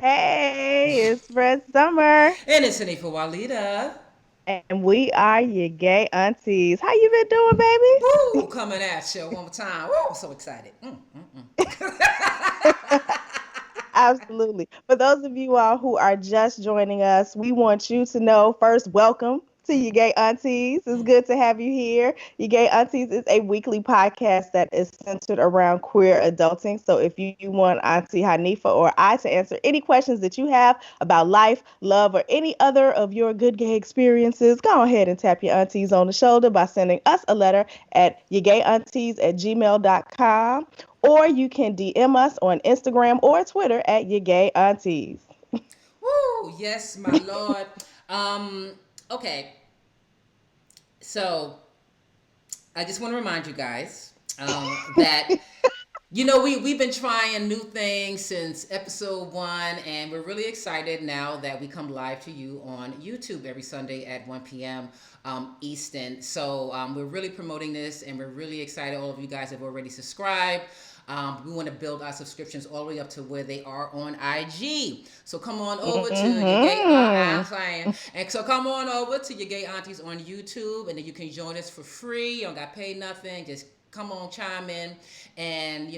Hey, it's Red Summer, And it's Hanifa Walida. and we are your gay aunties. How you been doing, baby? Woo! Coming at you one more time. Woo! I'm so excited. Absolutely. For those of you all who are just joining us, we want you to know first, welcome to your gay aunties. It's good to have you here. Your gay aunties is a weekly podcast that is centered around queer adulting. So if you want Auntie Hanifa or I to answer any questions that you have about life, love, or any other of your good gay experiences, go ahead and tap your aunties on the shoulder by sending us a letter at yourgayaunties@gmail.com, or you can DM us on Instagram or Twitter at your gay aunties. Woo! Yes, my lord. Um. Okay. So I just want to remind you guys that we've been trying new things since episode 1, and we're really excited now that we come live to you on YouTube every Sunday at 1 p.m. Eastern. So we're really promoting this, and we're really excited. All of you guys have already subscribed. We want to build our subscriptions all the way up to where they are on IG. So come on over to your gay Mm-hmm. and so come on over to your gay aunties on YouTube, and then you can join us for free. You don't got to pay nothing. Just come on, chime in, and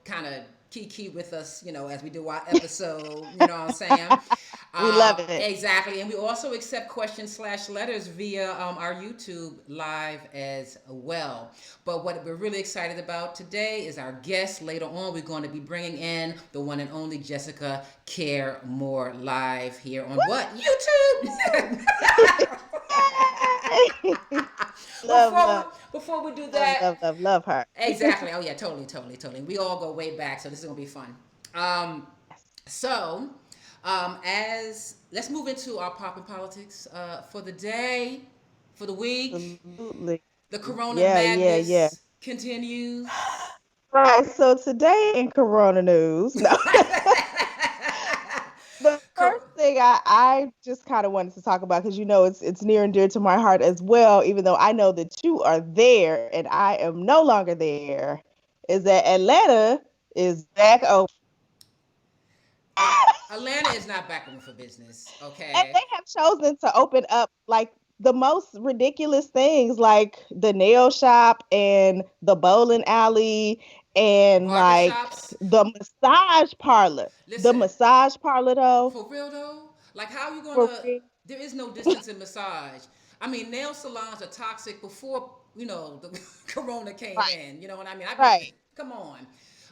kind of kiki with us, as we do our episode. You know what I'm saying? We love it. Exactly, and we also accept questions/letters via our YouTube live as well. But what we're really excited about today is our guest. Later on, we're going to be bringing in the one and only Jessica Care More live here on what YouTube. Love, before love, before we do love, that, love, love, love her. exactly. Oh yeah, totally, totally, totally. We all go way back, so this is gonna be fun. Um, so, as let's move into our pop and politics for the day, for the week. Absolutely. The Corona Yeah, yeah, yeah. madness continues. Right. So today in Corona news, no. The first Cor- thing I just kind of wanted to talk about, because it's near and dear to my heart as well, even though I know that you are there and I am no longer there, is that Atlanta is back open. Atlanta is not back open for business. And Okay. they have chosen to open up like the most ridiculous things, like the nail shop and the bowling alley and like Barbershops. the massage parlor. The Listen, massage parlor though, for real though, like how you for gonna? real. There is no distance in massage. I mean, nail salons are toxic before the corona came Right, in. You know what I mean? right. Come on.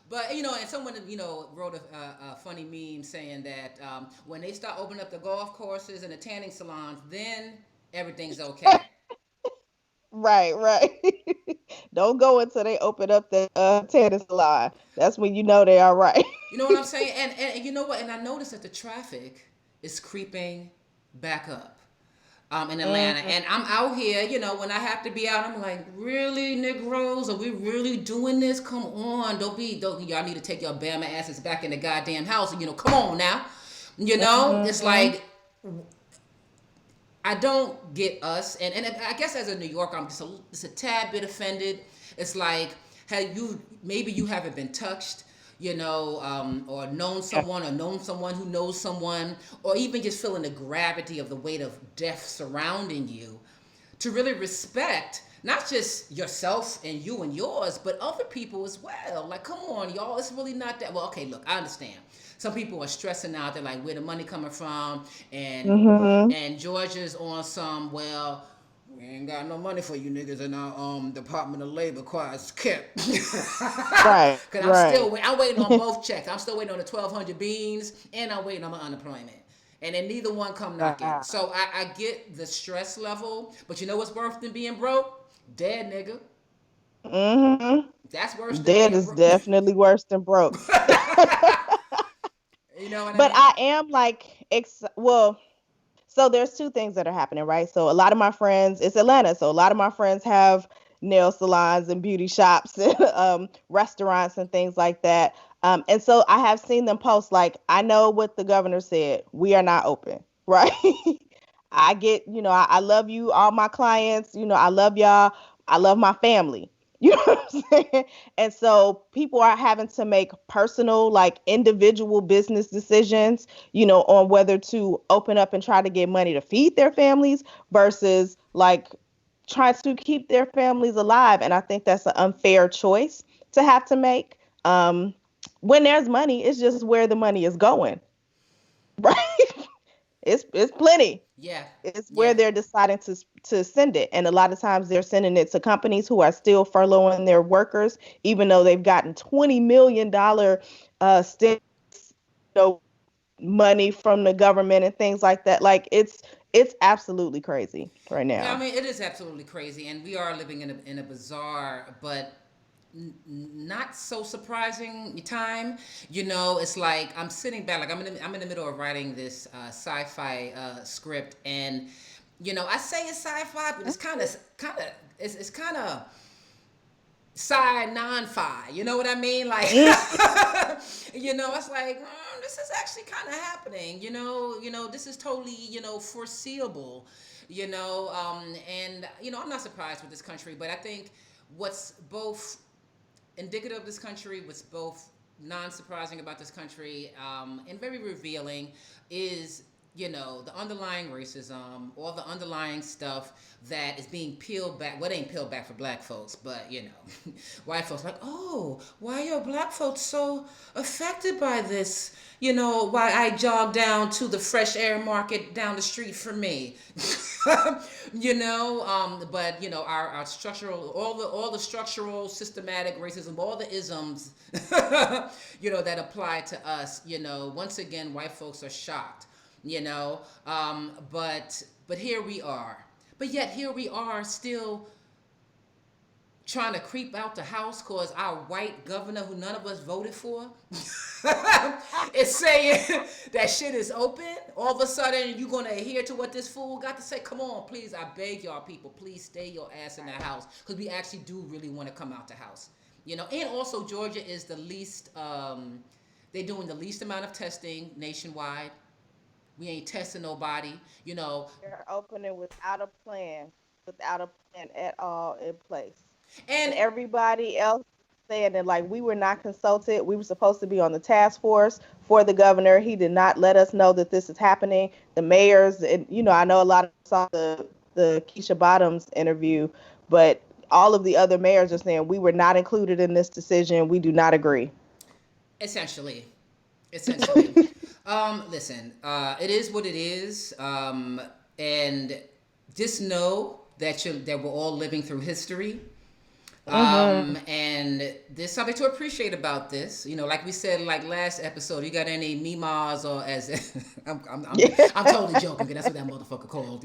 But and someone wrote a funny meme saying that when they start opening up the golf courses and the tanning salons, then everything's okay. Right, right. Don't go until they open up the tennis salon. That's when you know they are right. You know what I'm saying? And you know what? And I noticed that the traffic is creeping back up in Atlanta. Mhm. And I'm out here, when I have to be out, I'm like, really, Negroes? Are we really doing this? Come on. Don't y'all need to take your Bama asses back in the goddamn house. Come on now. It's Mhm. like I don't get us, and I guess as a New Yorker, I'm just a tad bit offended. It's like, maybe you haven't been touched, or Yeah. known someone who knows someone, or even just feeling the gravity of the weight of death surrounding you, to really respect not just yourself and you and yours, but other people as well. Like, come on, y'all, it's really not that. Well, okay, look, I understand. Some people are stressing out. They're like, where the money coming from? And Mhm. Georgia's on some. Well, we ain't got no money for you niggas in our Department of Labor. Quiet as kept. Right, Cause right. I'm waiting on both checks. I'm still waiting on the 1,200 beans, and I'm waiting on my unemployment. And then neither one come knocking. Wow. So I get the stress level, but you know what's worse than being broke? Dead nigga. Mhm. That's worse than Dead being is broke. definitely worse than broke. You know what I But mean? I am like, well, so there's two things that are happening, right? So a lot of my friends, it's Atlanta, so a lot of my friends have nail salons and beauty shops and restaurants and things like that. And so I have seen them post like, I know what the governor said. We are not open, right? I get, I love you, all my clients. I love y'all. I love my family. You know what I'm saying? And so people are having to make personal, like individual business decisions, on whether to open up and try to get money to feed their families versus like trying to keep their families alive. And I think that's an unfair choice to have to make. When there's money, it's just where the money is going, right? It's plenty. Yeah, It's where yeah. they're deciding to send it, and a lot of times they're sending it to companies who are still furloughing their workers, even though they've gotten $20 million stimulus, money from the government and things like that. Like it's absolutely crazy right Yeah, I now. mean, it is absolutely crazy, and we are living in a bizarre but not so surprising time. It's like I'm sitting back, like I'm in the middle of writing this sci-fi script, and I say it's sci-fi, but it's kind of sci non-fi. You know what I mean? Like, Mm, it's like this is actually kind of happening. This is totally foreseeable. And I'm not surprised with this country, but I think what's both indicative of this country, what's both non-surprising about this country, and very revealing, is the underlying racism, all the underlying stuff that is being peeled back. What ain't peeled back for black folks, but white folks like, oh, why are black folks so affected by this? Why I jog down to the fresh air market down the street for me. But our structural, all the structural systematic racism, all the isms that apply to us, once again white folks are shocked. But here we are, but yet here we are still trying to creep out the house because our white governor, who none of us voted for, is saying that shit is open. All of a sudden, you're going to adhere to what this fool got to say. Come on, please. I beg y'all people, please stay your ass in the house because we actually do really want to come out the house. And also Georgia is the least, they're doing the least amount of testing nationwide. We ain't testing nobody, they're opening without a plan at all in place. And and everybody else saying that like we were not consulted. We were supposed to be on the task force for the governor. He did not let us know that this is happening. The mayors, and I know a lot of saw the Keisha Bottoms interview, but all of the other mayors are saying we were not included in this decision. We do not agree. essentially, essentially, listen, it is what it is, and just know that we're all living through history. Hmm. And there's something to appreciate about this. Like we said, like last episode, you got any mimas or as Yeah. I'm totally joking because that's what that motherfucker called.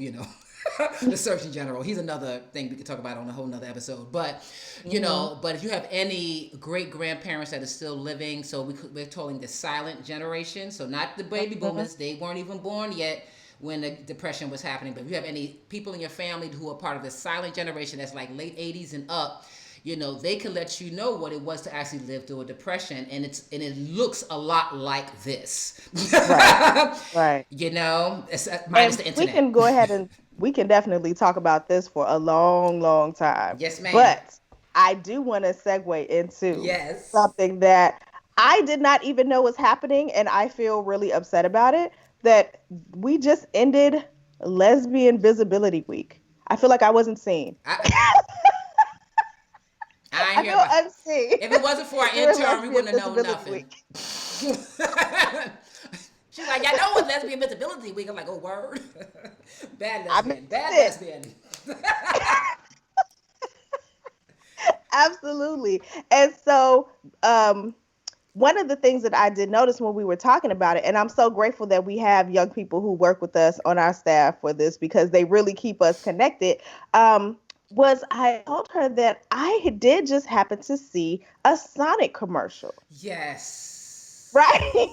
The Surgeon General. He's another thing we could talk about on a whole nother episode. But Hmm. but if you have any great grandparents that are still living, so we're calling the silent generation. So not the baby Hmm. boomers; they weren't even born yet when the depression was happening. But if you have any people in your family who are part of the silent generation, that's like late '80s and up, they can let you know what it was to actually live through a depression, and it looks a lot like this. Right. Right. It's, minus And the we internet. can go ahead and we can definitely talk about this for a long, long time. Yes, ma'am. But I do want to segue into Yes. something that I did not even know was happening, and I feel really upset about it. That we just ended Lesbian Visibility Week. I feel like I wasn't seen. I I ain't I hear feel about. unseen If it wasn't for our during intern, we Lesbian wouldn't have known Visibility nothing. Week. She's like, y'all know it's lesbian visibility week. I'm like, oh word, bad I missed lesbian, bad it. lesbian. Absolutely. And so, one of the things that I did notice when we were talking about it, and I'm so grateful that we have young people who work with us on our staff for this because they really keep us connected, was I told her that I did just happen to see a Sonic commercial. Right.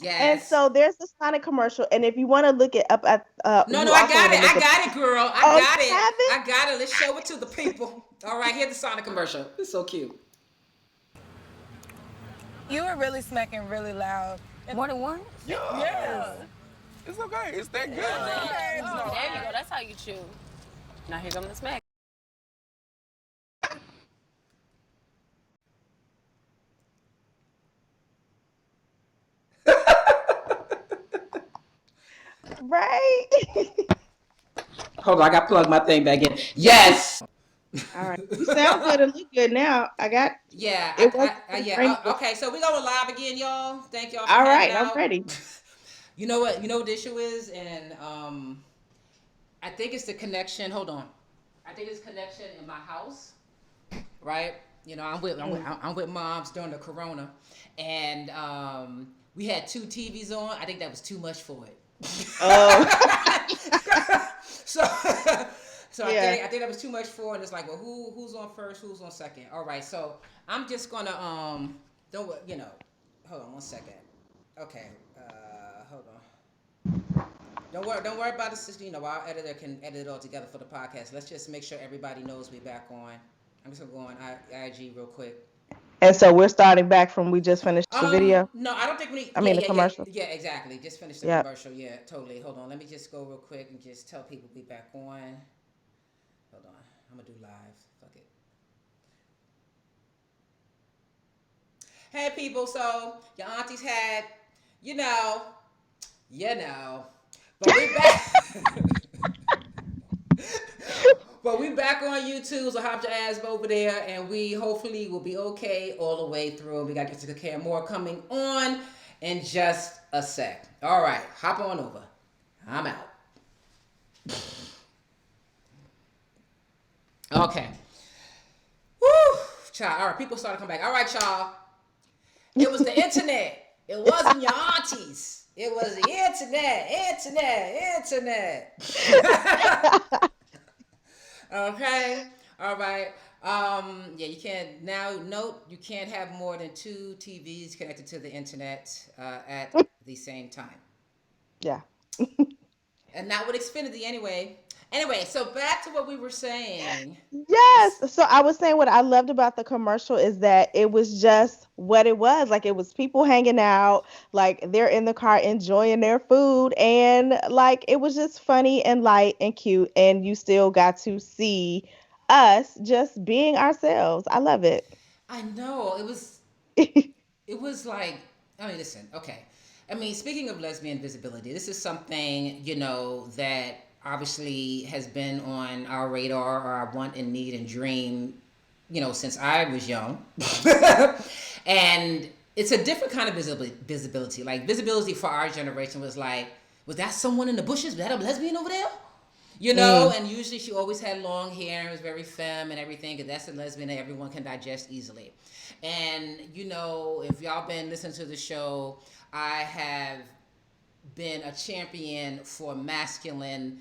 Yes, And yes. so there's the Sonic commercial. And if you want to look it up at, No, no, you I also got want to it. look I at, got it, girl. I oh, you got it. have it? I got it. Let's show it to the people. All right, here's the Sonic commercial. It's so cute. You were really smacking really loud. More than once? Yes. It's okay. It's that good. Okay. Oh, there you go. That's how you chew. Now here comes the smack. Right. Hold on, I got to plug my thing back in. Yes. All right. You sound good and look good now. I got Yeah, it wasn't for the yeah. training. Okay, so we going live again, y'all. Thank y'all for All hanging right, I'm out. ready. You know what? You know what the issue is, and I think it's the connection. Hold on. I think it's connection in my house, right? You know, Mm. I'm with moms during the corona, and we had two TVs on. I think that was too much for it. Oh, so so yeah. I think that was too much for it. And it's like, well, who's on first, who's on second? All right, so I'm just gonna don't you know, hold on one second. Okay, hold on. Don't worry about the system. You know, our editor can edit it all together for the podcast. Let's just make sure everybody knows we back on. I'm just gonna go on IG real quick. And so we're starting back from we just finished the video. No, I don't think we need. I Yeah, mean the yeah, yeah, commercial. yeah. Exactly. Just finish the Yep. commercial. Yeah, totally. Hold on. Let me just go real quick and just tell people we back on. Hold on. I'm gonna do live. Fuck it. Hey people. So your aunties had, you know, you know, but we back. But we back on YouTube, so hop your ass over there, and we hopefully will be okay all the way through. We got Jessica Care more coming on in just a sec. All right, hop on over. I'm out. Okay. Woo! Child. All right, people started to come back. All right, y'all. It was the internet. It wasn't your aunties. It was the internet. Okay. All right. Yeah, you can't now note you can't have more than two TVs connected to the internet at the same time, Yeah. and not with Xfinity anyway. Anyway, so back to what we were saying. Yes. So I was saying what I loved about the commercial is that it was just what it was. Like it was people hanging out, like they're in the car enjoying their food and like it was just funny and light and cute and you still got to see us just being ourselves. I love it. I know it was like, I mean, listen, okay. I mean, speaking of lesbian visibility, this is something, you know, that obviously has been on our radar or our want and need and dream, you know, since I was young. And it's a different kind of visibility. Like, visibility for our generation was like, was that someone in the bushes? Was that a lesbian over there? You know, Mm, and usually she always had long hair and was very femme and everything, because that's a lesbian that everyone can digest easily. And, you know, if y'all been listening to the show, I have been a champion for masculine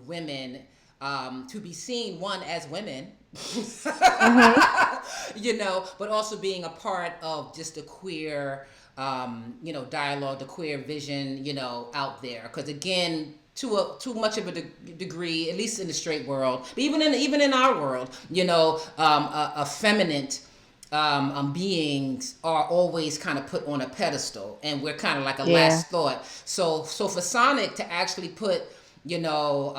women to be seen, one, as women, mhm. you know, but also being a part of just the queer, you know, dialogue, the queer vision, you know, out there. Because again, too much of a degree, at least in the straight world, but even in our world, you know, effeminate beings are always kind of put on a pedestal, and we're kind of like a Yeah. last thought. So for Sonic to actually put, you know,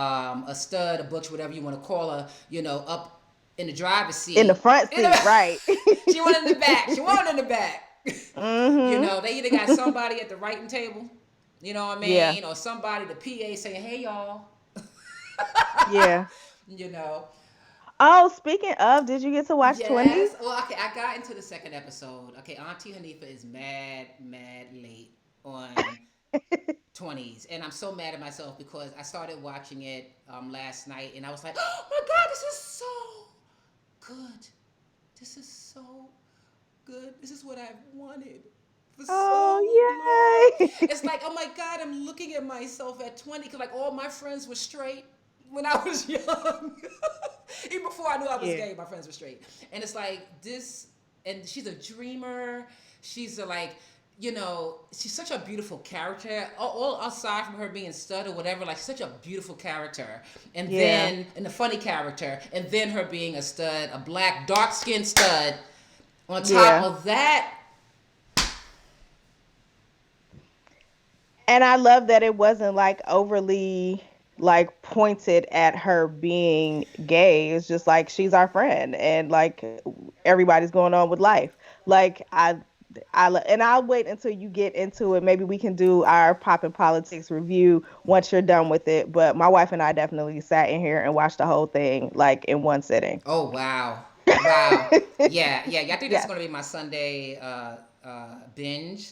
a stud, a butch, whatever you want to call her, you know, up in the driver's In the seat. front You know, seat, right. she wanted in the back. She wanted in the back. You Mhm. know, they either got somebody at the writing table, you know what I Yeah. mean, or somebody, the PA saying, "Hey y'all," Yeah. you know. Oh, speaking of, did you get to watch 20? Yes. Well, okay, I got into the second episode. Okay, Auntie Hanifa is mad late on 20s, and I'm so mad at myself because I started watching it last night, and I was like, "Oh my God, this is so good! This is so good! This is what I've wanted for so long." Oh, yay. It's like, oh my God, I'm looking at myself at 20, because like all my friends were straight when I was young. Even before I knew I was Yeah. gay, my friends were straight. And it's like this, and she's a dreamer. She's a like, you know, she's such a beautiful character. All aside from her being stud or whatever, like she's such a beautiful character. Yeah. And a funny character. And then her being a stud, a black, dark skinned stud. On top Yeah. of that, And I love that it wasn't like overly like pointed at her being gay. It's just like she's our friend and like everybody's going on with life. Like And I'll wait until you get into it. Maybe we can do our pop and politics review once you're done with it. But my wife and I definitely sat in here and watched the whole thing like in one sitting. Oh wow, wow, yeah, yeah, yeah. I think that's Yes. gonna be my Sunday binge.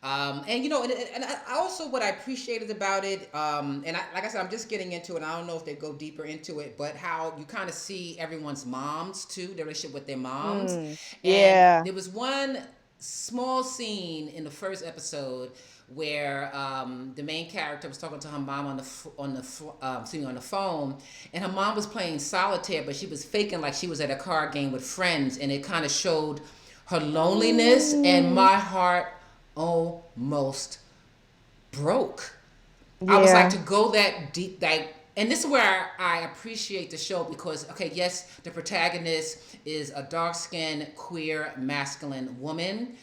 And and I also what I appreciated about it, and like I said, I'm just getting into it. I don't know if they go deeper into it, but how you kind of see everyone's moms too, their relationship with their moms. And Yeah. there was one small scene in the first episode where the main character was talking to her mom on the phone, and her mom was playing solitaire, but she was faking like she was at a card game with friends, and it kind of showed her loneliness, and Mm, my heart almost broke. I was like, yeah. to go that deep, like, and this is where I appreciate the show because, okay, yes, the protagonist is a dark skinned, queer, masculine woman,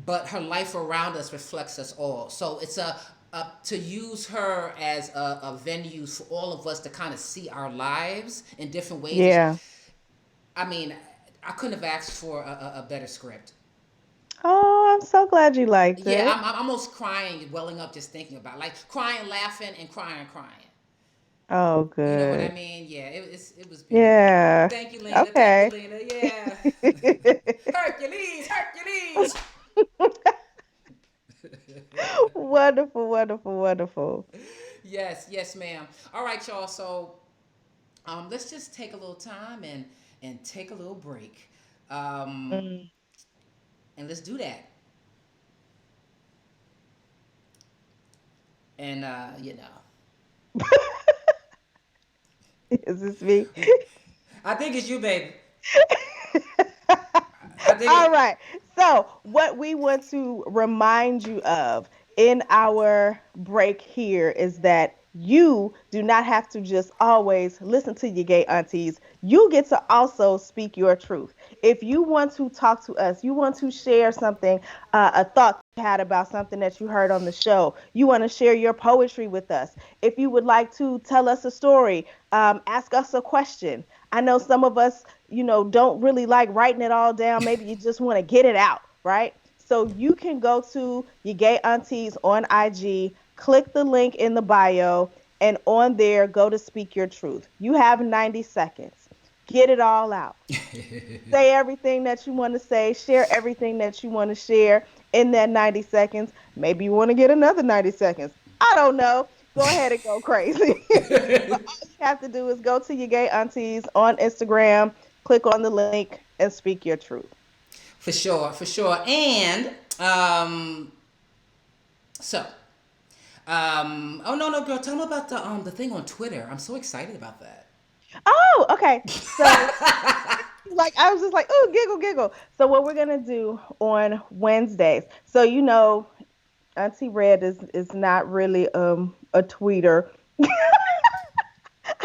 but her life around us reflects us all. So it's to use her as a venue for all of us to kind of see our lives in different ways. Yeah. I mean, I couldn't have asked for a better script. Oh, I'm so glad you liked Yeah, it. I'm almost crying, welling up just thinking about it. Like crying, laughing, and crying, crying. Oh, You know what I good. mean? Yeah, it was beautiful. Yeah. Thank you, Lena. Thank you, Okay. Lena. Yeah. Hercules, Hercules. Wonderful, wonderful, wonderful. Yes, yes, ma'am. All right, y'all. So let's just take a little time and take a little break, um, Mm. and let's do that. And Is this me? I think it's you, baby. I think All it. right. So, what we want to remind you of in our break here is that you do not have to just always listen to your gay aunties. You get to also speak your truth. If you want to talk to us, you want to share something, a thought that you had about something that you heard on the show, you want to share your poetry with us. If you would like to tell us a story, ask us a question. I know some of us, don't really like writing it all down. Maybe you just want to get it out, right? So you can go to your gay aunties on IG, click the link in the bio, and on there, go to speak your truth. You have 90 seconds. Get it all out. Say everything that you want to say, share everything that you want to share in that 90 seconds. Maybe you want to get another 90 seconds. I don't know. Go ahead and go crazy. But all you have to do is go to your gay aunties on Instagram, click on the link, and speak your truth. For sure, for sure. And so oh no, no, girl, tell me about the thing on Twitter. I'm so excited about that. Oh, okay. So, like, I was just like, oh, giggle, giggle. So, what we're gonna do on Wednesdays? So, Auntie Red is not really a tweeter.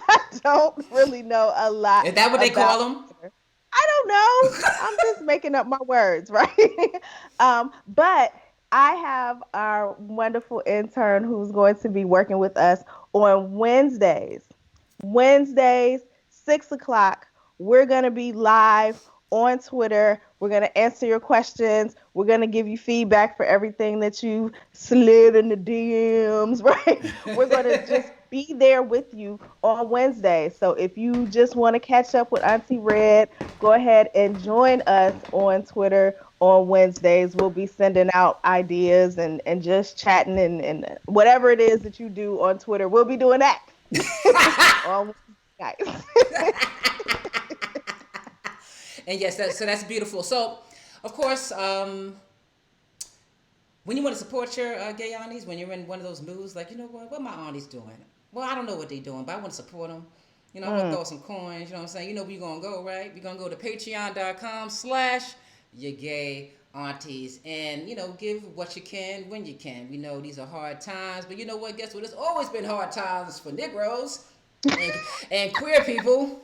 I don't really know a lot Is that what they about call them? Twitter. I don't know. I'm just making up my words, right? But I have our wonderful intern who's going to be working with us on Wednesdays. Wednesdays, 6 o'clock. We're going to be live on Twitter. We're going to answer your questions. We're going to give you feedback for everything that you slid in the DMs, right? We're going to just be there with you on Wednesday. So if you just want to catch up with Auntie Red, go ahead and join us on Twitter on Wednesdays. We'll be sending out ideas and just chatting and whatever it is that you do on Twitter, we'll be doing that on Wednesday nights. And yes, so that's beautiful. So, of course, when you want to support your gay aunties, when you're in one of those moods, like, you know what my aunties doing? Well, I don't know what they're doing, but I want to support them. I want to Mm. throw some coins. You know what I'm saying? You know where you're going to go, right? You're going to go to patreon.com/ your gay aunties and, give what you can when you can. We know these are hard times, but you know what? Guess what? It's always been hard times for Negroes and, and queer people.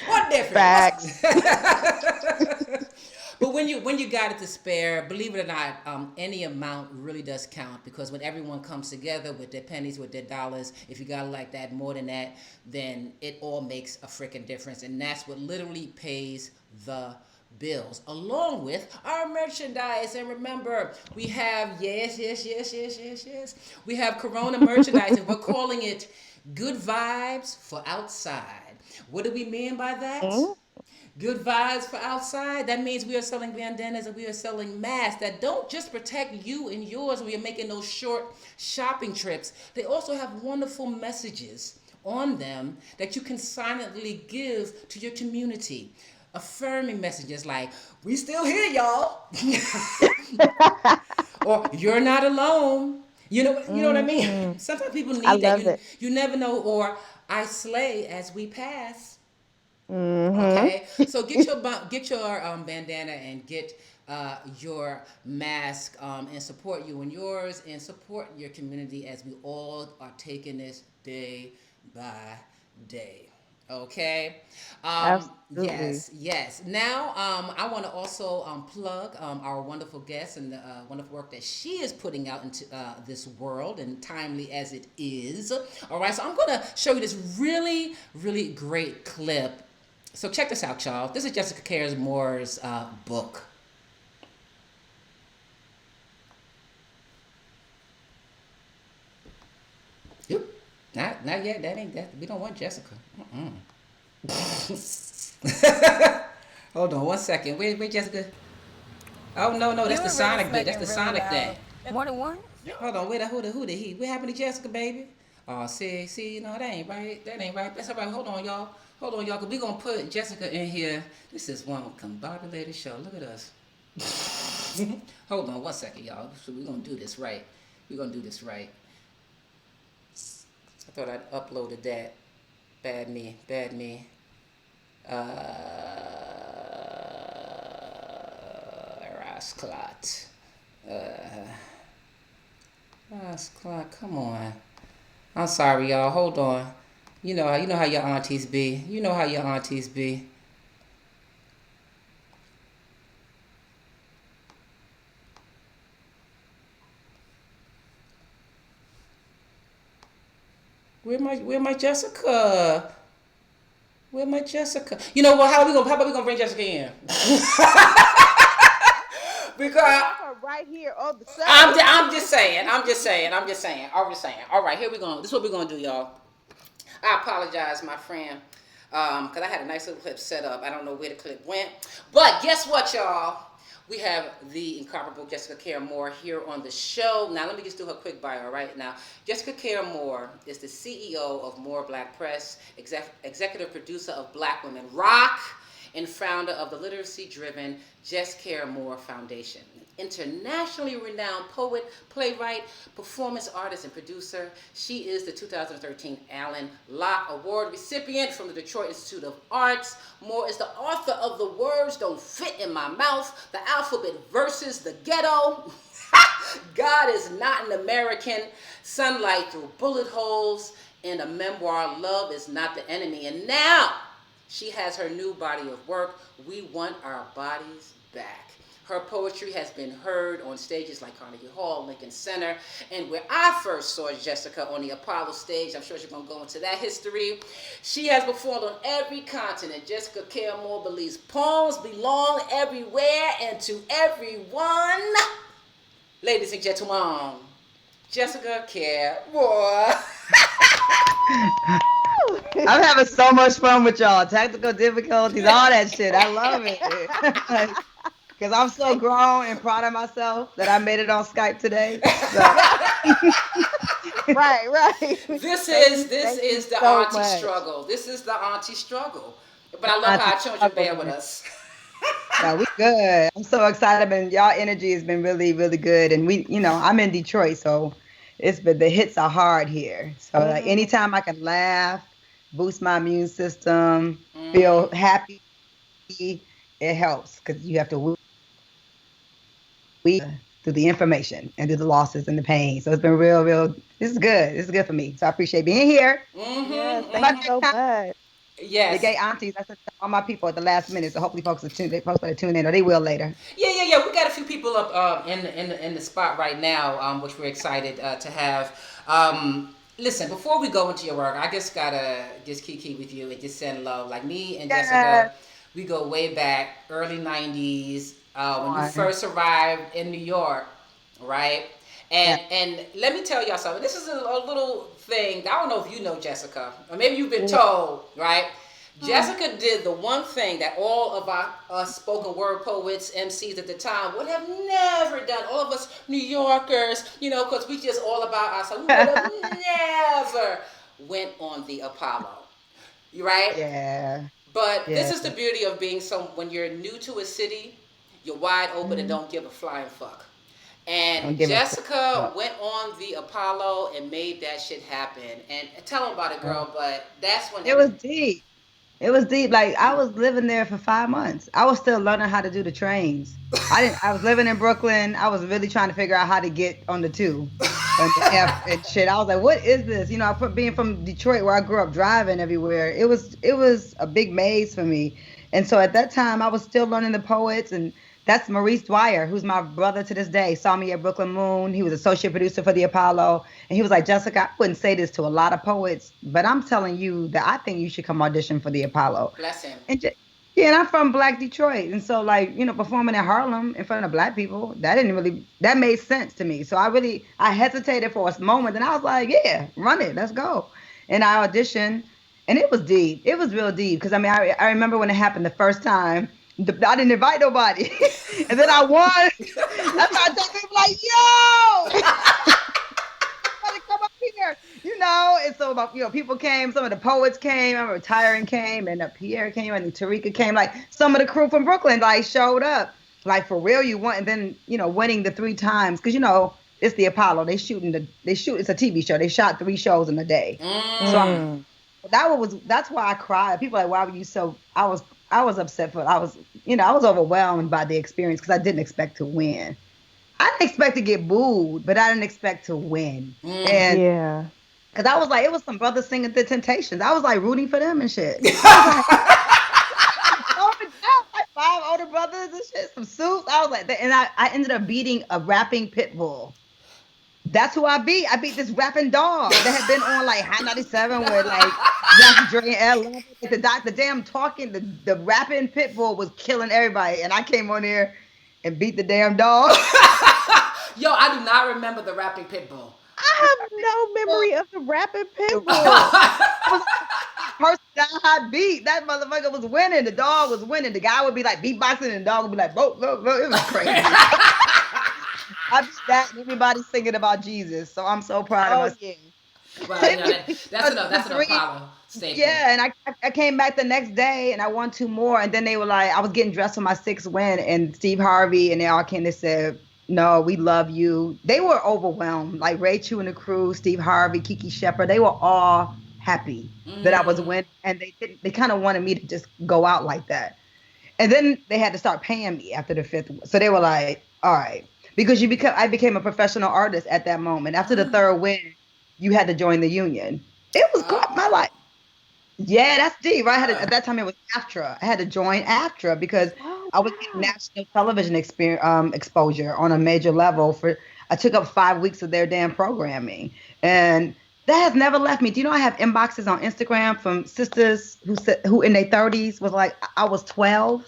What different? Facts. But when you got it to spare, believe it or not, any amount really does count because when everyone comes together with their pennies, with their dollars, if you got it like that, more than that, then it all makes a freaking difference, and that's what literally pays the bills along with our merchandise. And remember, we have, yes, we have Corona merchandise, and we're calling it Good Vibes for Outside. What do we mean by that? Mm, Good vibes for outside. That means we are selling bandanas and we are selling masks that don't just protect you and yours when you're making those short shopping trips. They also have wonderful messages on them that you can silently give to your community. Affirming messages like, we still here, y'all. Or you're not alone. You know what I mean? mm. Sometimes people I need that. love You it. you never know. Or I slay as we pass. Hmm. Okay, so get your bandana and get your mask, and support you and yours, and support your community as we all are taking this day by day. Okay. Absolutely. Yes. Now, I want to also plug our wonderful guest and the wonderful work that she is putting out into this world, and timely as it is. All right. So I'm going to show you this really, really great clip. So check this out, y'all. This is Jessica Cares Moore's book. Yep. Not yet. That ain't that. We don't want Jessica. Hold on one second. Wait, Jessica. Oh no, that's You the were really Sonic bit. That's the smacking really Sonic thing. loud. More than one? Hold on, wait, who the he? What happened to Jessica, baby? Oh, see, no, that ain't right. That ain't right. That's all right. Hold on, y'all, cause we gonna put Jessica in here. This is one combobulated show. Look at us. Hold on one second, y'all. So we gonna do this right. We gonna do this right. I thought I'd uploaded that. Bad me. Rasclot. Uh, Rasclot, come on. I'm sorry, y'all. Hold on. You know how your aunties be. You know how your aunties be. Where my Jessica? Where my Jessica? You know what? How about we gonna bring Jessica in? We Because have her right here on the I'm, show. I'm just saying. All right, here we go. This is what we're gonna do, y'all. I apologize, my friend, because I had a nice little clip set up. I don't know where the clip went, but guess what, y'all? We have the incomparable Jessica Care Moore here on the show. Now, let me just do her quick bio. All right, now Jessica Care Moore is the CEO of More Black Press, executive producer of Black Women Rock, and founder of the literacy-driven Just Care More Foundation. Internationally renowned poet, playwright, performance artist, and producer, she is the 2013 Alan Locke Award recipient from the Detroit Institute of Arts. Moore is the author of The Words Don't Fit in My Mouth, The Alphabet versus the Ghetto, God is Not an American, Sunlight Through Bullet Holes, and a memoir, Love is Not the Enemy. And now, she has her new body of work, We Want Our Bodies Back. Her poetry has been heard on stages like Carnegie Hall, Lincoln Center, and where I first saw Jessica on the Apollo stage, I'm sure she's going to go into that history. She has performed on every continent. Jessica Care Moore believes poems belong everywhere and to everyone. Ladies and gentlemen, Jessica Care Moore. I'm having so much fun with y'all. Technical difficulties, all that shit. I love it. Because I'm so grown and proud of myself that I made it on Skype today. So Right, right. This Thank is you. this Thank you is the so auntie much. struggle. This is the auntie struggle. But the I love how auntie our children struggle, bear with man. us. No, we good. I'm so excited, and y'all energy has been really, really good. And I'm in Detroit, so it's been the hits are hard here. So like Hmm. anytime I can laugh, boost my immune system, Mm-hmm. feel happy, it helps because you have to through the information and through the losses and the pain. So it's been real, real. This is good. This is good for me. So I appreciate being here. Yes, Mm-hmm. thank My you Mm-hmm. next so time, much. the Yes. gay aunties. I said to all my people at the last minute. So hopefully folks will tune. They folks will tune in, or they will later. Yeah. We got a few people up in the spot right now, which we're excited to have. Listen, before we go into your work, I just gotta just kiki with you and just send love, like me and Yes. Jessica. We go way back, early 90s, when you On. first arrived in New York, right? Yeah. And let me tell y'all something. This is a little thing. I don't know if you know Jessica, or maybe you've been Yeah. told, right? Jessica did the one thing that all of our us spoken word poets, MCs at the time would have never done. All of us New Yorkers, because we just all about ourselves. We would have never went on the Apollo, right? Yeah. But this Yeah. is the beauty of being when you're new to a city, you're wide open and Mhm. don't give a flying fuck. And Don't give a Jessica fuck. went on the Apollo and made that shit happen. And tell them about it, girl. But that's when It was deep. It was deep. Like I was living there for 5 months. I was still learning how to do the trains. I was living in Brooklyn. I was really trying to figure out how to get on the two and the F and shit. I was like, what is this? Being from Detroit where I grew up driving everywhere, it was a big maze for me. And so at that time I was still learning the poets, and that's Maurice Dwyer, who's my brother to this day, saw me at Brooklyn Moon. He was associate producer for the Apollo. And he was like, Jessica, I wouldn't say this to a lot of poets, but I'm telling you that I think you should come audition for the Apollo. bless him. And yeah, and I'm from Black Detroit. And so, like, performing in Harlem in front of Black people, that made sense to me. So I hesitated for a moment, and I was like, yeah, run it, let's go. And I auditioned, and it was deep. It was real deep. Because, I mean, I remember when it happened the first time, I didn't invite nobody. And then I won. That's why I tell people, like, yo! To come up here, and so about people came, some of the poets came, I remember Tyron came, and Pierre came, and Tarika came, like some of the crew from Brooklyn like showed up, like for real. You want, and then winning the 3 times, because it's the Apollo. It's a TV show. They shot 3 shows in a day. So Mm. Mm. that's why I cried. People are like, why were you so? I was upset, but I was overwhelmed by the experience because I didn't expect to win. I didn't expect to get booed, but I didn't expect to win. Mm. And Yeah. because I was like, it was some brothers singing the Temptations. I was like rooting for them and shit. I was like, oh my God, like 5 older brothers and shit, some suits. I was like, and I ended up beating a rapping pit bull. That's who I beat. I beat this rapping dog that had been on like High 97 with like Dr. Dre and L. Like the damn talking, the rapping pit bull was killing everybody. And I came on there and beat the damn dog. Yo, I do not remember the rapping pit bull. I have no memory of the rapid It pitbull. was person that I beat. That motherfucker was winning. The dog was winning. The guy would be like beatboxing, and the dog would be like, "Boat, boat, boat." It was crazy. I beat that, and everybody singing about Jesus. So I'm so proud of Oh myself. yeah. Well, that's enough. The That's an three, Apollo staple. yeah. And I came back the next day, and I won 2 more. And then they were like, I was getting dressed for my 6th win, and Steve Harvey and they all came. They said, "No, we love you." They were overwhelmed. Like Ray Chu and the crew, Steve Harvey, Kiki Shepard. They were all happy that I was Mm. winning, and they didn't. They kind of wanted me to just go out like that. And then they had to start paying me after the 5th. So they were like, "All right," because I became a professional artist at that moment. After the Ah. 3rd win, you had to join the union. It was good. My Oh. life. Yeah, that's deep. Right? At Ah. that time it was AFTRA. I had to join AFTRA because Oh I was getting wow. national television exposure on a major level. I took up 5 weeks of their damn programming, and that has never left me. Do you know I have inboxes on Instagram from sisters who in their 30s was like, I was 12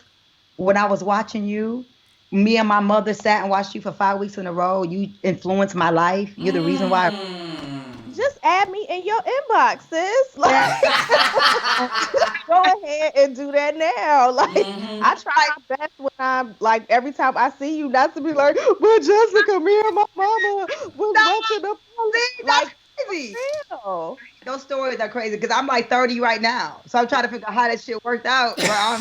when I was watching you. Me and my mother sat and watched you for 5 weeks in a row. You influenced my life. You're the reason why. Mm. Just add me in your inbox, sis. Yeah. Like, just go ahead and do that now. Like, I Mm-hmm. try Like, my best when I'm like every time I see you, not to be like, but Jessica, me and my mama was no, watching the see, that's like crazy. for real. Those stories are crazy because I'm like 30 right now. So I'm trying to figure out how that shit worked out. But I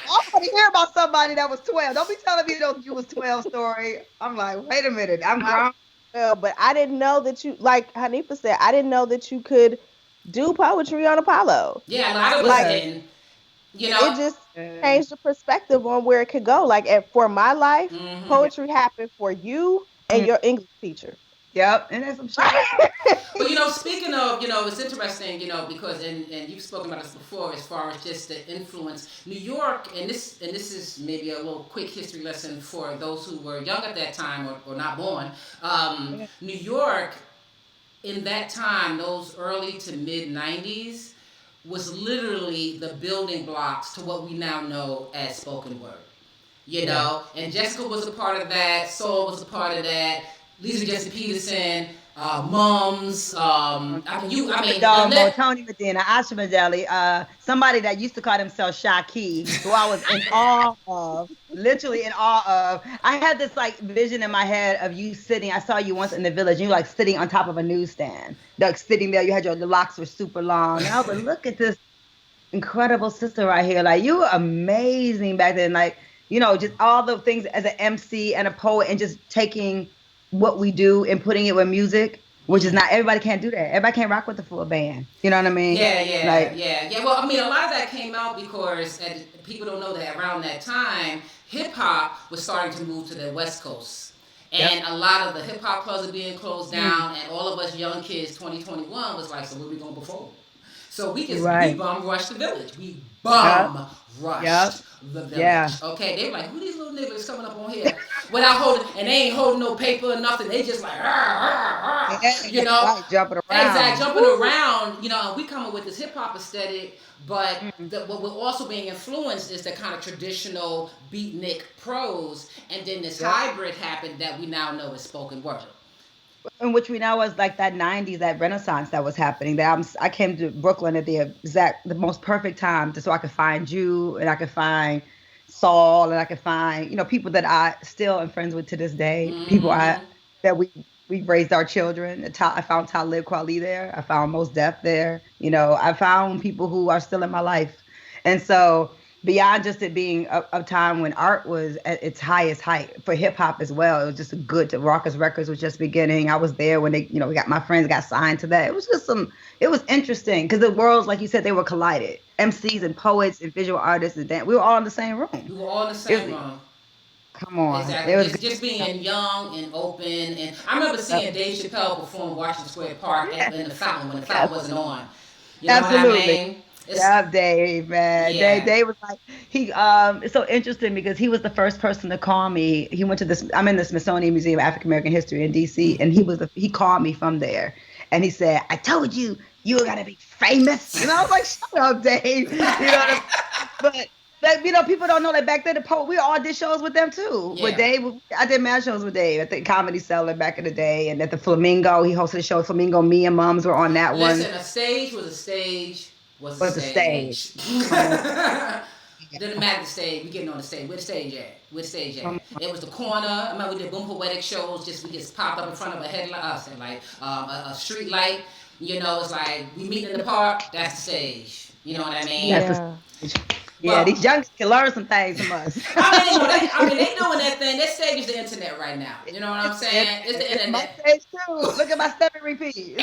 want to hear about somebody that was 12. Don't be telling me you was 12 story. I'm like, wait a minute. I'm I grown. will, but I didn't know that you like Hanifa said, I didn't know that you could do poetry on Apollo. Yeah, a lot of us Like Yeah. didn't. You it know. just Yeah. changed the perspective on where it could go. Like for my life, Mm-hmm. Yeah. poetry happened for you and Mm. your English teacher. Yep. And there's some shit. But speaking of, it's interesting, because and you've spoken about this before, as far as just the influence. New York, and this is maybe a little quick history lesson for those who were young at that time or not born. New York in that time, those early to mid '90s, was literally the building blocks to what we now know as spoken word. You Yeah. know, and Jessica was a part of that. Soul was a part of that. Lisa Jesse Peterson, Mums. I mean, the Domo, lit. Tony Medina, Asha Medeli, somebody that used to call himself Shaki, who I was in awe of, literally in awe of. I had this like vision in my head of you sitting. I saw you once in the village, and you were like sitting on top of a newsstand, like sitting there. You had the locks were super long, and I was like, look at this incredible sister right here. Like you were amazing back then. Like, just all the things as an MC and a poet and just taking what we do and putting it with music, which is not everybody can't do that. Everybody can't rock with the full band. You know what I mean? Like, Yeah. Well, I mean, a lot of that came out because and people don't know that around that time, hip hop was starting to move to the West Coast. yep. And a lot of the hip hop clubs are being closed Mm, down, and all of us young kids, 2021, was like, so where we going to perform? So we right. bum rushed the village. We Yep. bum rushed Yep. the Yeah. village. Okay, they were like, who these little niggas coming up on here without holding, and they ain't holding no paper or nothing. They just like, you Yeah. know, Right. Jumping exact around. jumping Woo. around. You know, and we coming with this hip hop aesthetic, but Mm, what we're also being influenced is the kind of traditional beatnik prose, and then this yep. hybrid happened that we now know is spoken word. In which we now was like that 90s, that renaissance that was happening. That I came to Brooklyn at the most perfect time so I could find you and I could find Saul and I could find, people that I still am friends with to this day. People Mm-hmm. that we raised our children. I found Talib Kweli there. I found Most Def there. I found people who are still in my life. And so beyond just it being a time when art was at its highest height for hip hop as well. It was just a good to Rockers Records was just beginning. I was there when we got my friends got signed to that. It was just it was interesting because the worlds, like you said, they were collided. MCs and poets and visual artists and we were all in the same room. We were all in the It same was, room. come on. Exactly. It was Just good. being young and open. And I remember seeing Dave Chappelle perform Washington Square Park Yeah. in the fountain when the Yes. fountain wasn't on. You know what I Absolutely. mean? It's Yeah, Dave, man. Dave, yeah. Dave was like it's so interesting because he was the first person to call me. He went to this I'm in the Smithsonian Museum of African American History in DC, and he called me from there and he said, I told you you were gonna be famous. And I was like, shut up, Dave. You know what I mean? But like, people don't know that back then we all did shows with them too. With Yeah. Dave, I did mad shows with Dave at the Comedy Cellar back in the day, and at the Flamingo, he hosted a show at Flamingo. Me and Mums were on that one. Listen, a stage was a stage was a Was the stage. stage. Come on. Didn't matter the stage. We getting on the stage. Where the stage at? Where the stage at? It was the corner. I remember we did boom poetic shows. We just popped up in front of a headlight, a street light. You know, it's like we meet in the park. That's the stage. You know what I mean? That's the Yeah. stage. Yeah, But these youngsters can learn some things from us. I mean, they doing that thing. That stage is the internet right now. You know what I'm saying? It's the It's my internet. stage too. Look at my step and repeat.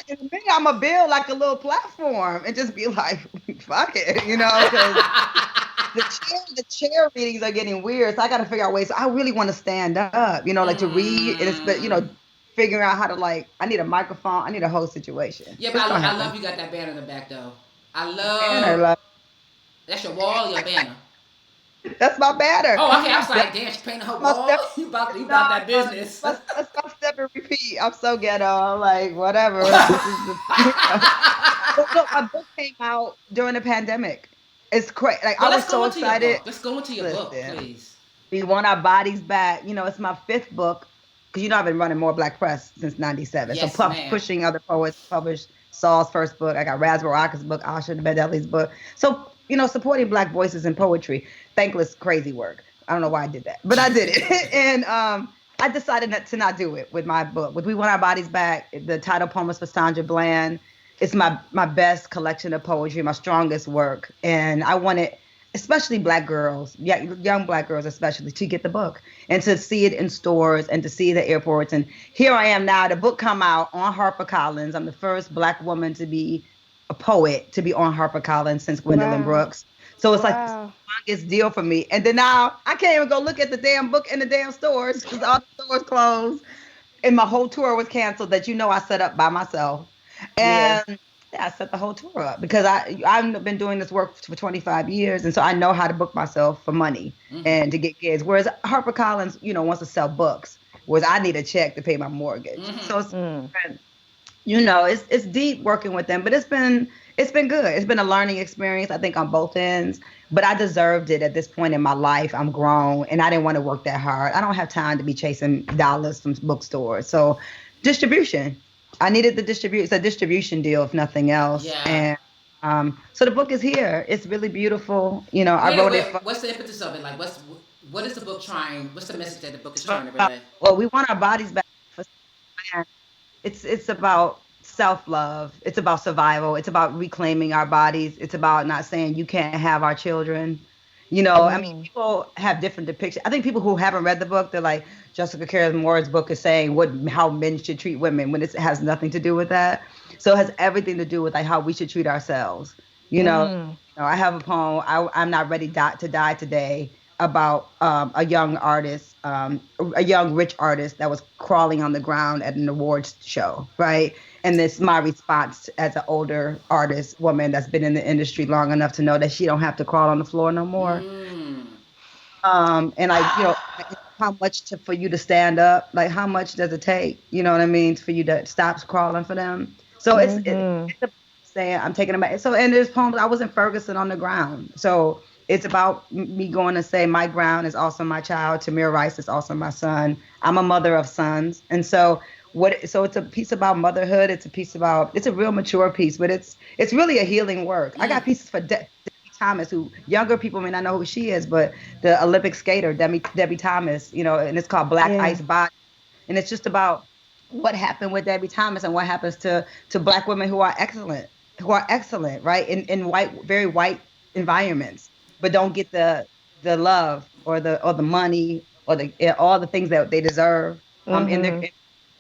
And me, I'm going to build like a little platform and just be like, fuck it, because the chair readings are getting weird. So I got to figure out ways. So I really want to stand up, like to read. And Mm. figuring out how to I need a microphone. I need a whole situation. Yeah, but It's going to I happen. love you got that banner in the back though. I Banner, love love. that's your wall, or your banner. That's my banner. Oh, okay. I was like, That's damn, she painted her my wall. step. You No, about that business. that's my step and repeat. I'm so ghetto. I'm like, whatever. This is the. But look, my book came out during the pandemic. It's crazy. Like I Well, was let's go so into your excited. book. Let's go into your book, Listen, please. we want our bodies back. It's my fifth book because I've been running more Black Press since '97. So Yes, ma'am. pushing other poets, published Saul's first book. I got Raspberry Rocker's book, Asha Bedeli's book. So supporting Black voices in poetry. Thankless, crazy work. I don't know why I did that, but I did it. And I decided to not do it with my book. With We Want Our Bodies Back, the title poem is for Sandra Bland. It's my best collection of poetry, my strongest work. And I wanted, especially Black girls, yeah, young Black girls especially, to get the book and to see it in stores and to see it at airports. And here I am now. The book come out on HarperCollins. I'm the first Black woman to be a poet to be on HarperCollins since Gwendolyn Wow. Brooks. So it's like this Wow. humongous deal for me. And then now I can't even go look at the damn book in the damn stores because all the stores closed. And my whole tour was canceled that I set up by myself. Yeah. And yeah, I set the whole tour up because I've been doing this work for 25 years. And so I know how to book myself for money Mm-hmm. and to get gigs. Whereas HarperCollins, wants to sell books, whereas I need a check to pay my mortgage. Mm-hmm. So it's Mm. different. it's deep working with them, but it's been good. It's been a learning experience, I think, on both ends. But I deserved it at this point in my life. I'm grown, and I didn't want to work that hard. I don't have time to be chasing dollars from bookstores. So, distribution. I needed the distribute. It's a distribution deal, if nothing else. Yeah. And so the book is here. It's really beautiful. I Wait, wrote it wait. for. What's the impetus of it? Like, what is the book trying? What's the message that the book is It's trying to about, relay? well, we want our bodies back. It's about self-love. It's about survival. It's about reclaiming our bodies. It's about not saying you can't have our children. I mean, Mm, people have different depictions. I think people who haven't read the book, they're like, Jessica Care Moore's book is saying how men should treat women when it has nothing to do with that. So it has everything to do with like how we should treat ourselves. You know, mm, I have a poem. I'm not ready to die today about a young artist, a young rich artist that was crawling on the ground at an awards show, right? And this my response as an older artist woman that's been in the industry long enough to know that she don't have to crawl on the floor no more. Mm. And how much for you to stand up? Like, how much does it take? You know what I mean? For you to stop crawling for them. So mhm, it's a saying I'm taking them back. So, and there's poems. I was in Ferguson on the ground. So it's about me going to say my ground is also my child. Tamir Rice is also my son. I'm a mother of sons, and so so it's a piece about motherhood. It's a real mature piece, but it's really a healing work. I got pieces for Debbie Thomas, who younger people may not know who she is, but the Olympic skater Debbie Thomas, and it's called Black yeah, Ice Body, and it's just about what happened with Debbie Thomas and what happens to black women who are excellent, right? In very white environments, but don't get the love or the money or all the things that they deserve in their mhm,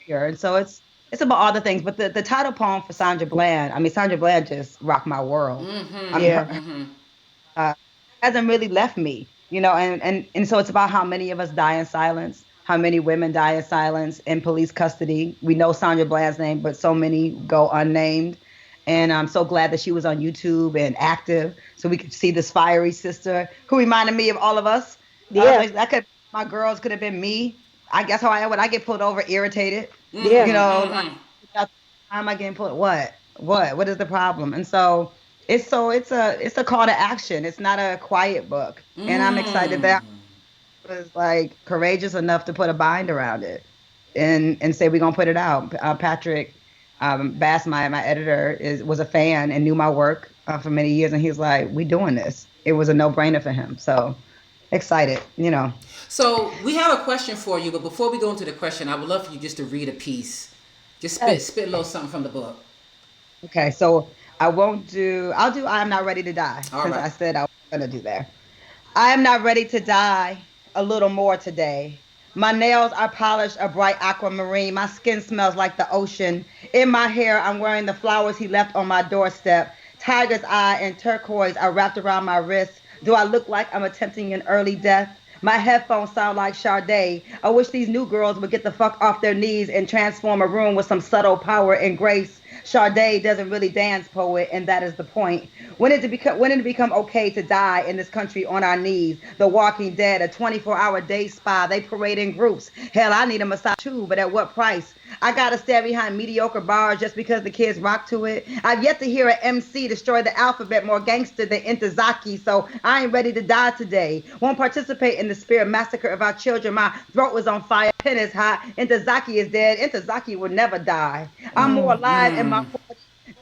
career. And so it's about all the things. But the title poem for Sandra Bland, I mean, Sandra Bland just rocked my world. I mean, Mm-hmm. yeah, her Mm-hmm. uh, hasn't really left me, and so it's about how many of us die in silence, how many women die in silence in police custody. We know Sandra Bland's name, but so many go unnamed. And I'm so glad that she was on YouTube and active, so we could see this fiery sister who reminded me of all of us. yeah, Like, my girls could have been me. I guess how I when I get pulled over, irritated. yeah, Like, why am I getting pulled? What is the problem? And it's a call to action. It's not a quiet book, and I'm excited that Mm. I was like courageous enough to put a bind around it and say we're gonna put it out. Patrick Bass, my editor, was a fan and knew my work for many years, and he's like, "We doing this." It was a no brainer for him. So excited. So we have a question for you, but before we go into the question, I would love for you just to read a piece. Just Yes. spit a little something from the book. Okay, so I won't do. I'll do. I am not ready to die All since right. I said I was gonna do that. I am not ready to die a little more today. My nails are polished a bright aquamarine. My skin smells like the ocean. In my hair, I'm wearing the flowers he left on my doorstep. Tiger's eye and turquoise are wrapped around my wrist. Do I look like I'm attempting an early death? My headphones sound like Sade. I wish these new girls would get the fuck off their knees and transform a room with some subtle power and grace. Sade doesn't really dance, poet, and that is the point. When did it become okay to die in this country on our knees? The Walking Dead, a 24-hour day spa. They parade in groups. Hell, I need a massage too, but at what price? I gotta stand behind mediocre bars just because the kids rock to it. I've yet to hear an MC destroy the alphabet more gangster than Intezaki, so I ain't ready to die today. Won't participate in the spirit massacre of our children. My throat was on fire, pen is hot. Intezaki is dead. Intezaki will never die. I'm more mm, alive in my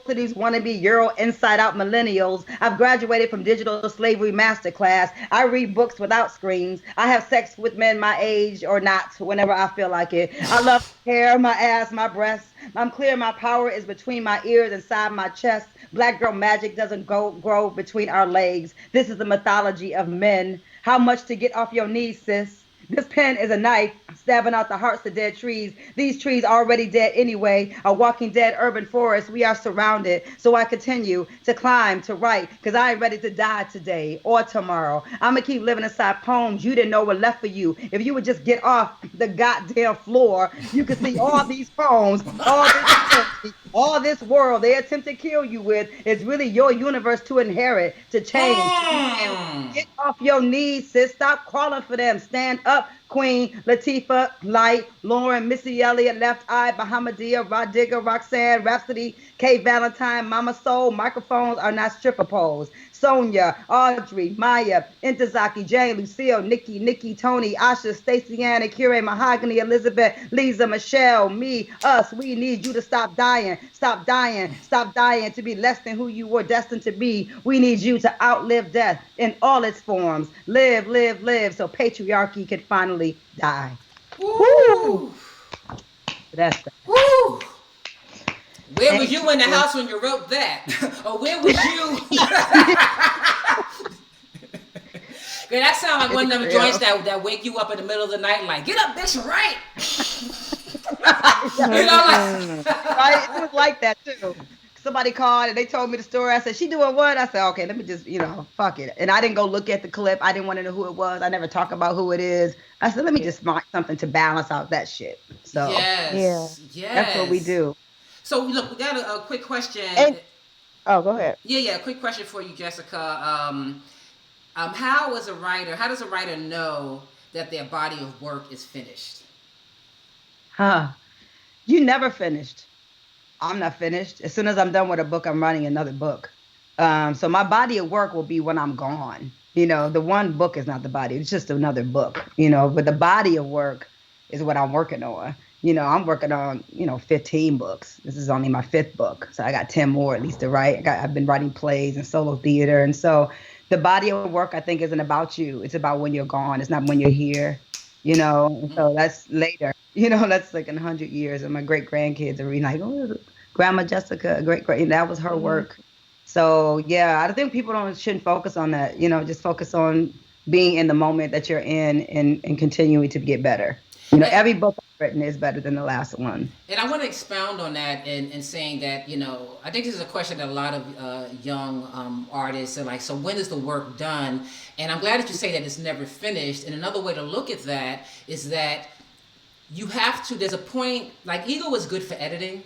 to these wannabe Euro inside out millennials. I've graduated from digital slavery masterclass. I read books without screens. I have sex with men my age or not whenever I feel like it. I love my hair, my ass, my breasts. I'm clear my power is between my ears, inside my chest. Black girl magic doesn't grow between our legs. This is the mythology of men. How much to get off your knees, sis? This pen is a knife stabbing out the hearts of dead trees. These trees already dead anyway. A walking dead urban forest. We are surrounded. So I continue to climb, to write, because I ain't ready to die today or tomorrow. I'm going to keep living inside poems you didn't know were left for you. If you would just get off the goddamn floor, you could see all these poems, all this poetry All this world they attempt to kill you with is really your universe to inherit, to change, to rebuild. Mm. Get off your knees, sis. Stop crawling for them. Stand up, Queen Latifah, Light, Lauren, Missy Elliott, Left Eye, Bahamadia, Rod Digger, Roxanne, Rhapsody, Kate Valentine, Mama Soul. Microphones are not stripper poles. Sonia, Audrey, Maya, Intezaki, Jane, Lucille, Nikki, Tony, Asha, Stacey Ann, Akira, Mahogany, Elizabeth, Lisa, Michelle, me, us. We need you to stop dying, stop dying to be less than who you were destined to be. We need you to outlive death in all its forms. Live, live, live, so patriarchy can finally die. Woo! Woo. That's that. Woo. Where was Thank you in the you. house when you wrote that? Or where was you? Girl, that sound like one of them joints that wake you up in the middle of the night, like, get up, bitch, right? You know, like, Right? It was like that too. Somebody called and they told me the story. I said, she doing what? I said, okay, let me just, fuck it. And I didn't go look at the clip. I didn't want to know who it was. I never talk about who it is. I said, let me just find something to balance out that shit. So Yeah. yes, that's what we yes. do. So look, we got a quick question. And oh, go ahead. Yeah, a quick question for you, Jessica. How does a writer know that their body of work is finished? Huh. You never finished. I'm not finished. As soon as I'm done with a book, I'm writing another book. So my body of work will be when I'm gone. The one book is not the body. It's just another book, but the body of work is what I'm working on. I'm working on, 15 books. This is only my fifth book. So I got 10 more at least to write. I've been writing plays and solo theater. And so the body of work, I think, isn't about you. It's about when you're gone. It's not when you're here, And so that's later. That's like in 100 years. And my great grandkids are reading like, oh, Grandma Jessica, great. That was her work. So, yeah, I think people shouldn't focus on that. Just focus on being in the moment that you're in and continuing to get better. Every book I've written is better than the last one. And I want to expound on that and saying that, I think this is a question that a lot of young artists are like, so when is the work done? And I'm glad that you say that it's never finished. And another way to look at that is that there's a point, like ego is good for editing.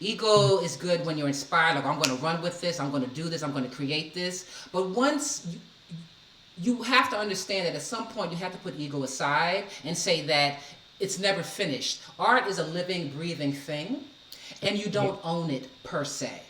Ego is good when you're inspired, like I'm going to run with this, I'm going to do this, I'm going to create this. But once you have to understand that at some point you have to put ego aside and say that it's never finished. Art is a living, breathing thing, and you don't own it per se.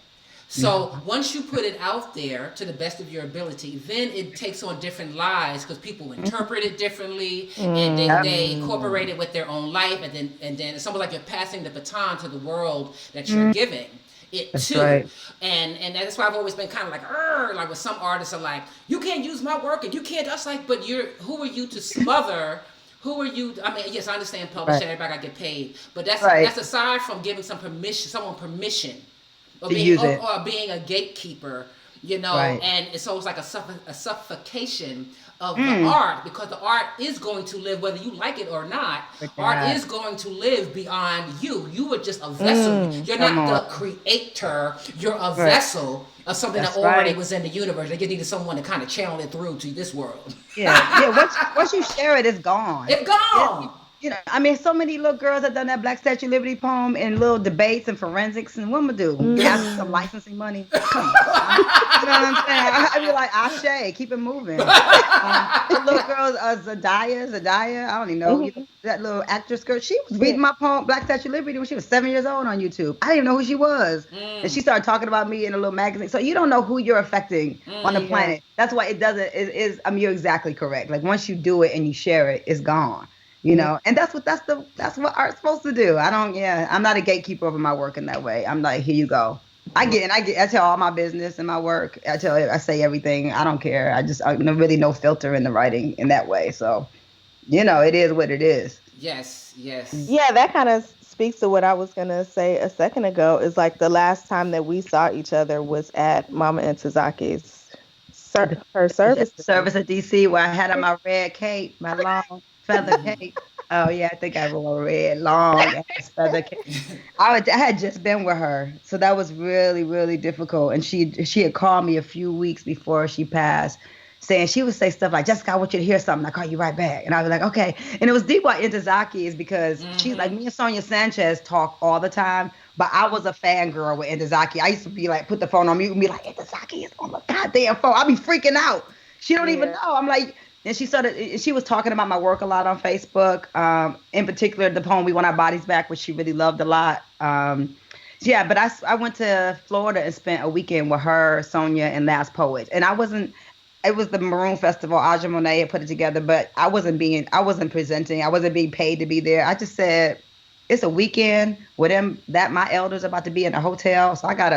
So once you put it out there to the best of your ability, then it takes on different lives because people interpret it differently and they incorporate it with their own life, and then it's almost like you're passing the baton to the world that you're giving it That's to. right. And that's why I've always been kind of like with some artists are like, you can't use my work and you can't. That's like, but who are you to smother? Who are you? I mean, yes, I understand publishing. Right. Everybody got to get paid, but that's Right. that's aside from giving someone permission or To being use it. or being a gatekeeper, Right. and it's almost like a suffocation of the art, because the art is going to live whether you like it or not. Art is going to live beyond you. You are just a vessel. You're Come not the on. creator. You're a vessel of something That's that already right. was in the universe. They just needed someone to kind of channel it through to this world. Yeah. Once you share it, it's gone. It's gone. I mean, so many little girls have done that Black Statue of Liberty poem in little debates and forensics, and what am I do? Ask for some licensing money? Come on. You know what I'm saying? I be like, Ashe, keep it moving. The little girl, Zendaya, I don't even know, that little actress girl, she was reading my poem, Black Statue of Liberty, when she was 7 years old on YouTube. I didn't even know who she was. And she started talking about me in a little magazine. So you don't know who you're affecting on the planet. That's why you're exactly correct. Like once you do it and you share it, it's gone. And that's what art's supposed to do. I'm not a gatekeeper over my work in that way. I'm like, here you go. I tell all my business and my work. I say everything. I don't care. I really no filter in the writing in that way. So, it is what it is. Yes. Yeah, that kind of speaks to what I was gonna say a second ago. Is like the last time that we saw each other was at Mama Intizaki's her service Service at DC, where I had on my red cape, my long feather cape. Oh yeah, I think I wore a red long ass feather cape. I had just been with her, so that was really, really difficult. And she had called me a few weeks before she passed, saying she would say stuff like, "Jessica, I want you to hear something. I'll call you right back." And I was like, "Okay." And it was deep why Intezaki is because she's like, me and Sonia Sanchez talk all the time. But I was a fangirl with Entezaki. I used to be like, put the phone on mute and be like, Entezaki is on the goddamn phone. I'll be freaking out. She don't even Yeah. know. I'm like, and she was talking about my work a lot on Facebook. In particular, the poem "We Want Our Bodies Back," which she really loved a lot. Yeah, but I went to Florida and spent a weekend with her, Sonia, and Last Poet. And I wasn't. It was the Maroon Festival. Aja Monet had put it together, but I wasn't presenting. I wasn't being paid to be there. I just said it's a weekend with them that my elders about to be in a hotel, so I got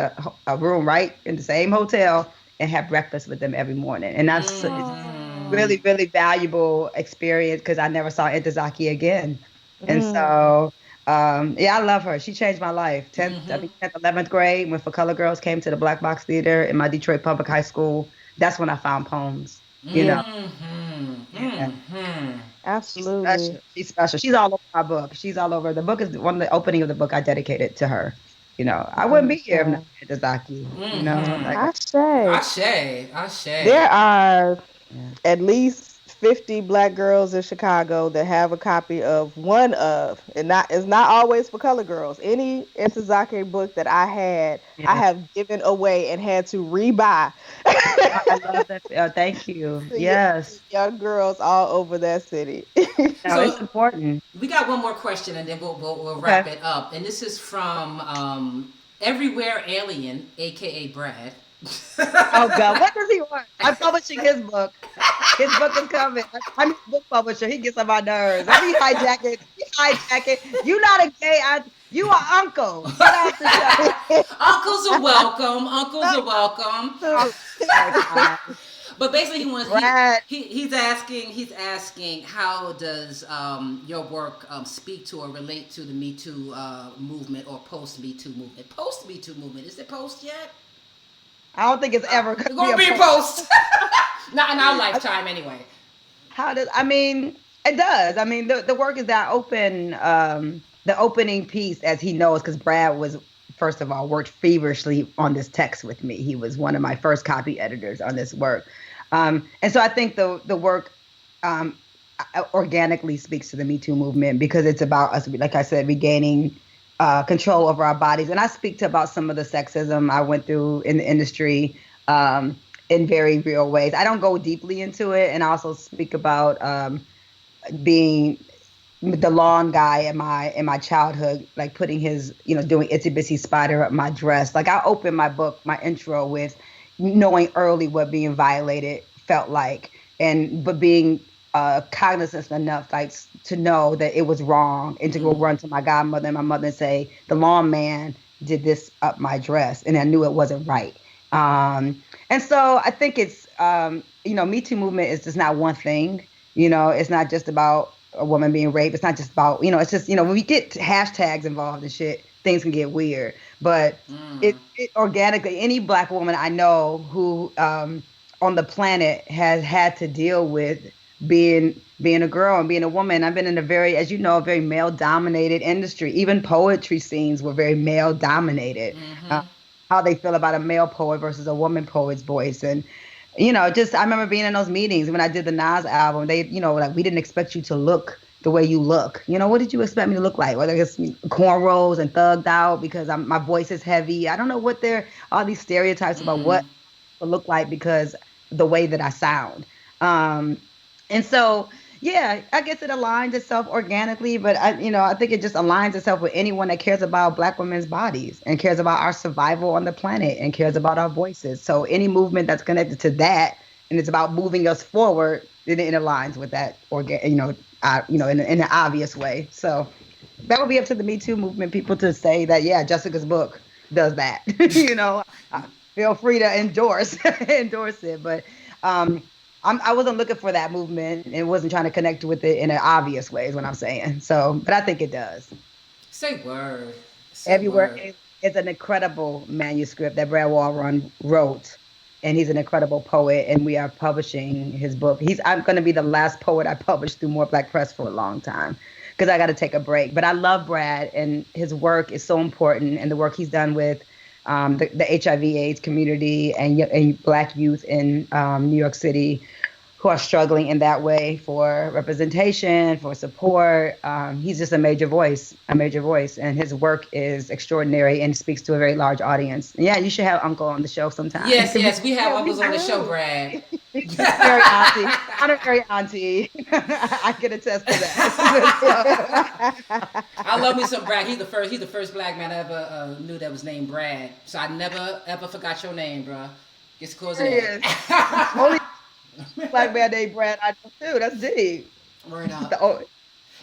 a room right in the same hotel and have breakfast with them every morning. And that's it's Oh. really, really valuable experience because I never saw Intozaki again. And Mm. so, yeah, I love her. She changed my life. 10th, I think 10th, 11th grade, when For Color Girls came to the Black Box Theater in my Detroit Public High School. That's when I found poems, you know. Yeah. She's Absolutely. special. She's special. She's all over my book. She's all over. The book is one of the opening of the book I dedicated to her. I I wouldn't be here if not understand. for Intozaki, like I say Ashe, Ashe. there are yeah. at least 50 black girls in Chicago that have a copy of one of, and not it's not always for color girls. Any Intozake book that I had, I Yeah. have given away and had to rebuy I love that. Thank you. to Yes. young girls all over that city. No, it's So important. we got one more question, and then we'll Okay. wrap it up. And this is from Everywhere Alien, aka Brad. Oh God, what does he want? I'm publishing his book. His book is coming. I'm his book publisher. He gets on my nerves. Let me hijack it. He hijack it. You not a gay. You are uncle. Get off the show. Uncles are welcome. Uncles are welcome. Oh, okay, fine. But basically, he wants Brad. he's asking how does your work speak to or relate to the Me Too movement or post Me Too movement? Post Me Too movement, is it post yet? I don't think it's ever It's gonna be gonna a be a post. post. Not in our lifetime, anyway. How does? I mean, it does. I mean, the work is that the opening piece, as he knows, because Brad was first of all worked feverishly on this text with me. He was one of my first copy editors on this work, and so I think the work um, organically speaks to the Me Too movement because it's about us, like I said, regaining control over our bodies. And I speak to about some of the sexism I went through in the industry. In very real ways. I don't go deeply into it, and I also speak about being the lawn guy in my childhood, like putting his, doing itsy bitsy spider up my dress. Like I open my book, my intro with knowing early what being violated felt like, and but being cognizant enough, like to know that it was wrong, and to go run to my godmother and my mother and say the lawn man did this up my dress, and I knew it wasn't right. And so I think it's Me Too movement is just not one thing. It's not just about a woman being raped. It's not just about, it's just, when we get hashtags involved and shit, things can get weird. But it organically, any black woman I know who on the planet has had to deal with being a girl and being a woman. I've been in a very, as you know, a very male dominated industry. Even poetry scenes were very male dominated. How they feel about a male poet versus a woman poet's voice. And just I remember being in those meetings when I did the Nas album. They, like, we didn't expect you to look the way you look. What did you expect me to look like? Whether it's cornrows and thugged out because my voice is heavy. I don't know what they're all these stereotypes about what to look like because the way that I sound. And so yeah, I guess it aligns itself organically, but I think it just aligns itself with anyone that cares about Black women's bodies and cares about our survival on the planet and cares about our voices. So any movement that's connected to that and it's about moving us forward, it aligns with that in an obvious way. So that would be up to the Me Too movement people to say that, yeah, Jessica's book does that. Feel free to endorse it, but I wasn't looking for that movement and wasn't trying to connect with it in an obvious way, is what I'm saying. So, but I think it does. Say word. Say Everywhere word. is an incredible manuscript that Brad Walron wrote, and he's an incredible poet. And we are publishing his book. I'm going to be the last poet I published through More Black Press for a long time because I got to take a break. But I love Brad, and his work is so important, and the work he's done with the HIV/AIDS community and Black youth in New York City who are struggling in that way for representation, for support. He's just a major voice, and his work is extraordinary and speaks to a very large audience. Yeah, you should have Uncle on the show sometime. Yes, yes, we have Yeah, we uncles on the show, do. Brad. Very auntie, honorary auntie. I can attest to that. I love me some Brad. He's the first. He's the first black man I ever knew that was named Brad. So I never ever forgot your name, bro. Just cause of Serious. that. Only black man named Brad I know too. That's deep. Word The, up.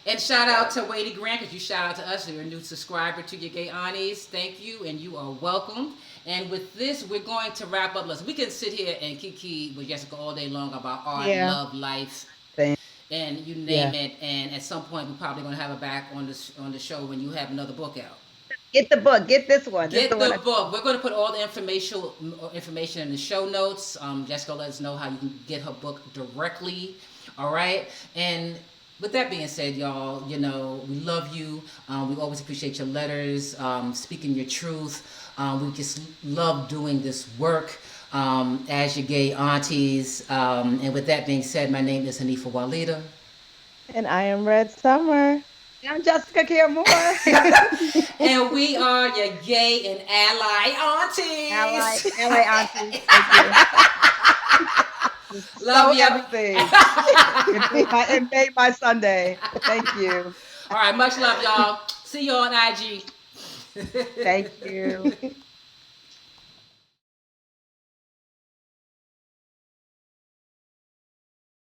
And shout out to Wadey Grant because you shout out to us. You're a new subscriber to your Gay Aunties. Thank you, and you are welcome. And with this, we're going to wrap up. Listen, we can sit here and kiki with Jessica all day long about art, Yeah. love, life, thing. and you name Yeah. it. And at some point, we're probably going to have her back on the show when you have another book out. Get the book. Get this one. This is Get the one. the book. We're going to put all the information in the show notes. Jessica, let us know how you can get her book directly. All right, and with that being said, y'all, we love you. We always appreciate your letters, speaking your truth. We just love doing this work as your gay aunties. And with that being said, my name is Hanifa Walida. And I am Red Summer. I'm Jessica Care Moore. And we are your gay and ally aunties. Ally auntie. Thank you. Love So you. everything. It made my Sunday. Thank you. All right, much love, y'all. See you on IG. Thank you.